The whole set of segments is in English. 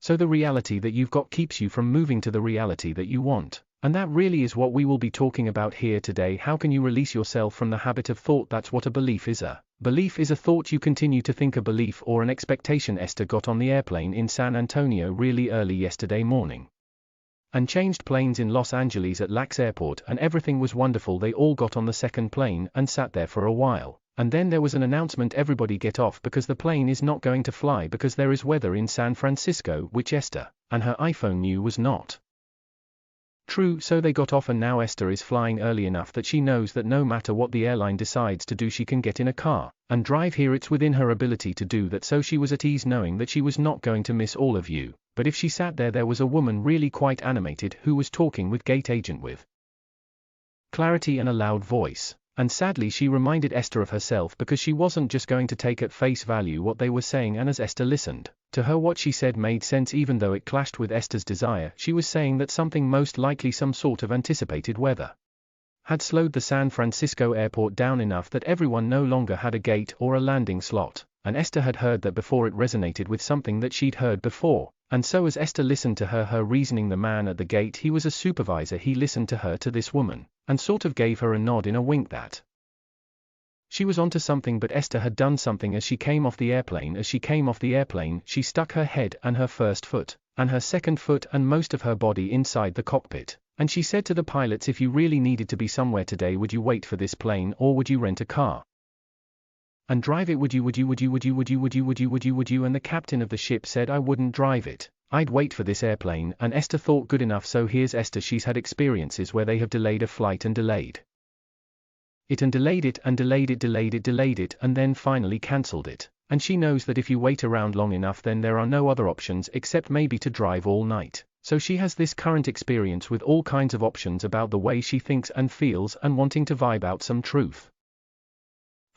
So the reality that you've got keeps you from moving to the reality that you want. And that really is what we will be talking about here today. How can you release yourself from the habit of thought? That's what a belief is. A belief is a thought you continue to think, a belief or an expectation. Esther got on the airplane in San Antonio really early yesterday morning and changed planes in Los Angeles at LAX airport, and everything was wonderful. They all got on the second plane and sat there for a while. And then there was an announcement, everybody get off because the plane is not going to fly because there is weather in San Francisco, which Esther and her iPhone knew was not true. So they got off, and now Esther is flying early enough that she knows that no matter what the airline decides to do, she can get in a car and drive here. It's within her ability to do that, so she was at ease knowing that she was not going to miss all of you. But if she sat there, there was a woman really quite animated who was talking with gate agent with clarity and a loud voice. And sadly she reminded Esther of herself because she wasn't just going to take at face value what they were saying, and as Esther listened to her, what she said made sense even though it clashed with Esther's desire. She was saying that something, most likely some sort of anticipated weather, had slowed the San Francisco airport down enough that everyone no longer had a gate or a landing slot, and Esther had heard that before. It resonated with something that she'd heard before, and so as Esther listened to her reasoning, the man at the gate, he was a supervisor. He listened to her, to this woman, and sort of gave her a nod in a wink that she was onto something. But Esther had done something as she came off the airplane. As she came off the airplane, she stuck her head and her first foot and her second foot and most of her body inside the cockpit, and she said to the pilots, if you really needed to be somewhere today, would you wait for this plane, or would you rent a car and drive it? Would you? And the captain of the ship said, I wouldn't drive it. I'd wait for this airplane. And Esther thought, good enough. So here's Esther. She's had experiences where they have delayed a flight and delayed it and delayed it and delayed it and then finally cancelled it. And she knows that if you wait around long enough, then there are no other options except maybe to drive all night. So she has this current experience with all kinds of options about the way she thinks and feels and wanting to vibe out some truth.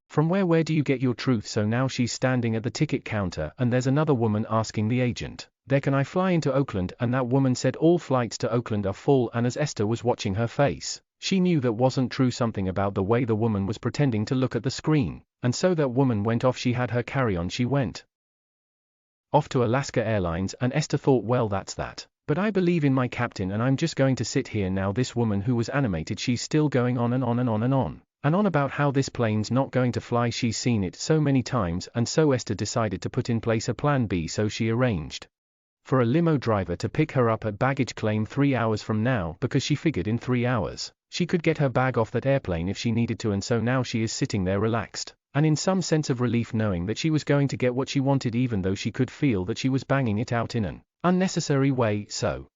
From where do you get your truth? So now she's standing at the ticket counter and there's another woman asking the agent, there, can I fly into Oakland? And that woman said all flights to Oakland are full. And as Esther was watching her face, she knew that wasn't true. Something about the way the woman was pretending to look at the screen. And so that woman went off. She had her carry-on. She went off to Alaska Airlines, and Esther thought, well, that's that. But I believe in my captain and I'm just going to sit here now. This woman who was animated, she's still going on and on and on and on and on about how this plane's not going to fly. She's seen it so many times, and so Esther decided to put in place a plan B. So she arranged for a limo driver to pick her up at baggage claim 3 hours from now, because she figured in 3 hours she could get her bag off that airplane if she needed to. And so now she is sitting there relaxed and in some sense of relief, knowing that she was going to get what she wanted, even though she could feel that she was banging it out in an unnecessary way. So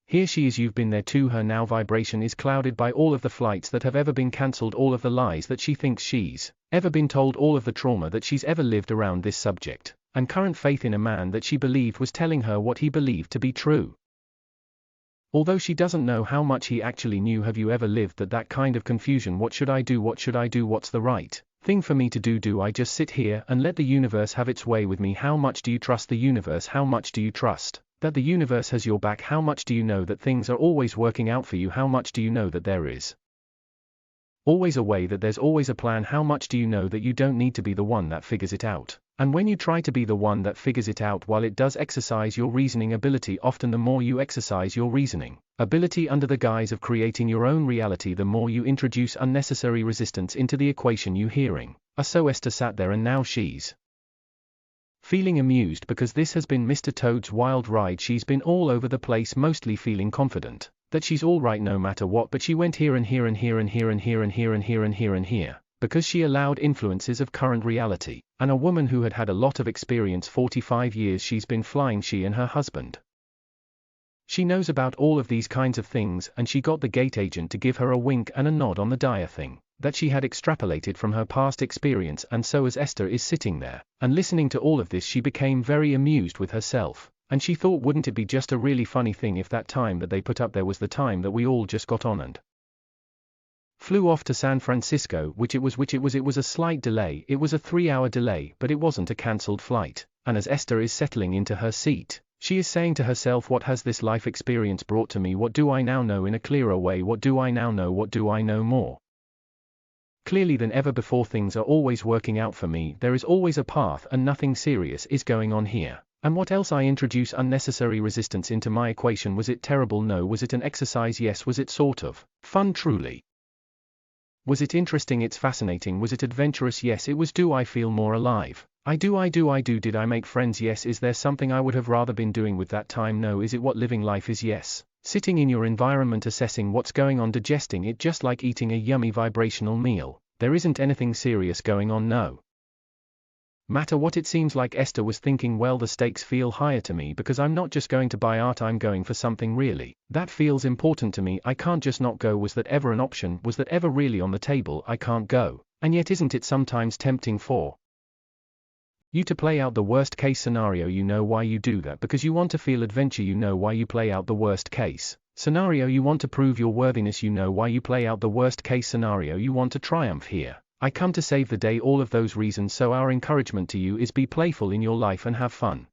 here she is. You've been there too. Her now vibration is clouded by all of the flights that have ever been cancelled, all of the lies that she thinks she's ever been told, all of the trauma that she's ever lived around this subject, and current faith in a man that she believed was telling her what he believed to be true, although she doesn't know how much he actually knew. Have you ever lived that kind of confusion? What should I do? What should I do? What's the right thing for me to do? Do I just sit here and let the universe have its way with me? How much do you trust the universe? How much do you trust that the universe has your back? How much do you know that things are always working out for you? How much do you know that there is always a way, that there's always a plan? How much do you know that you don't need to be the one that figures it out? And when you try to be the one that figures it out, while it does exercise your reasoning ability, often the more you exercise your reasoning ability under the guise of creating your own reality, the more you introduce unnecessary resistance into the equation you hearing. So Esther sat there, and now she's feeling amused because this has been Mr. Toad's wild ride. She's been all over the place, mostly feeling confident that she's all right no matter what, but she went here and here and here and here and here and here and here and here and here because she allowed influences of current reality. And a woman who had had a lot of experience, 45 years she's been flying, she and her husband. She knows about all of these kinds of things, and she got the gate agent to give her a wink and a nod on the dire thing that she had extrapolated from her past experience. And so as Esther is sitting there and listening to all of this, she became very amused with herself, and she thought, wouldn't it be just a really funny thing if that time that they put up there was the time that we all just got on and flew off to San Francisco, which it was a slight delay. It was a 3-hour delay, but it wasn't a cancelled flight. And as Esther is settling into her seat, she is saying to herself, what has this life experience brought to me? What do I now know in a clearer way? What do I now know? What do I know more clearly than ever before? Things are always working out for me. There is always a path, and nothing serious is going on here. And what else? I introduce unnecessary resistance into my equation. Was it terrible? No. Was it an exercise? Yes. Was it sort of fun? Truly. Was it interesting? It's fascinating. Was it adventurous? Yes, it was. Do I feel more alive? I do. Did I make friends? Yes. Is there something I would have rather been doing with that time? No. Is it what living life is? Yes. Sitting in your environment, assessing what's going on, digesting it just like eating a yummy vibrational meal. There isn't anything serious going on. No matter what it seems like. Esther was thinking, well, the stakes feel higher to me because I'm not just going to buy art, I'm going for something really that feels important to me. I can't just not go. Was that ever an option? Was that ever really on the table? I can't go. And yet isn't it sometimes tempting for you to play out the worst case scenario? You know why you do that? Because you want to feel adventure. You know why you play out the worst case scenario. You want to prove your worthiness. You know why you play out the worst case scenario. You want to triumph here. I come to save the day. All of those reasons. So our encouragement to you is be playful in your life and have fun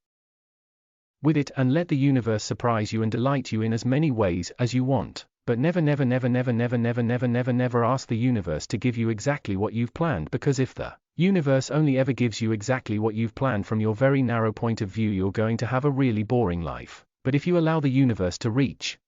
with it, and let the universe surprise you and delight you in as many ways as you want. But never ask the universe to give you exactly what you've planned, because if the universe only ever gives you exactly what you've planned from your very narrow point of view, you're going to have a really boring life. But if you allow the universe to reach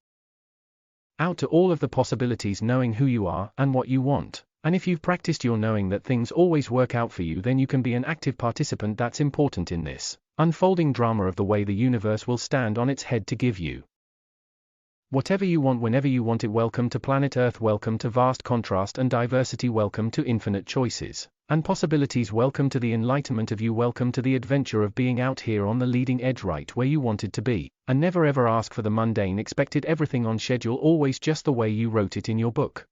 out to all of the possibilities, knowing who you are and what you want, and if you've practiced your knowing that things always work out for you, then you can be an active participant that's important in this unfolding drama of the way the universe will stand on its head to give you whatever you want whenever you want it. Welcome to planet Earth. Welcome to vast contrast and diversity. Welcome to infinite choices and possibilities. Welcome to the enlightenment of you. Welcome to the adventure of being out here on the leading edge, right where you wanted to be. And never ever ask for the mundane. Expected everything on schedule, always just the way you wrote it in your book,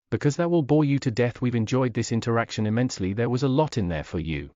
because that will bore you to death. We've enjoyed this interaction immensely. There was a lot in there for you.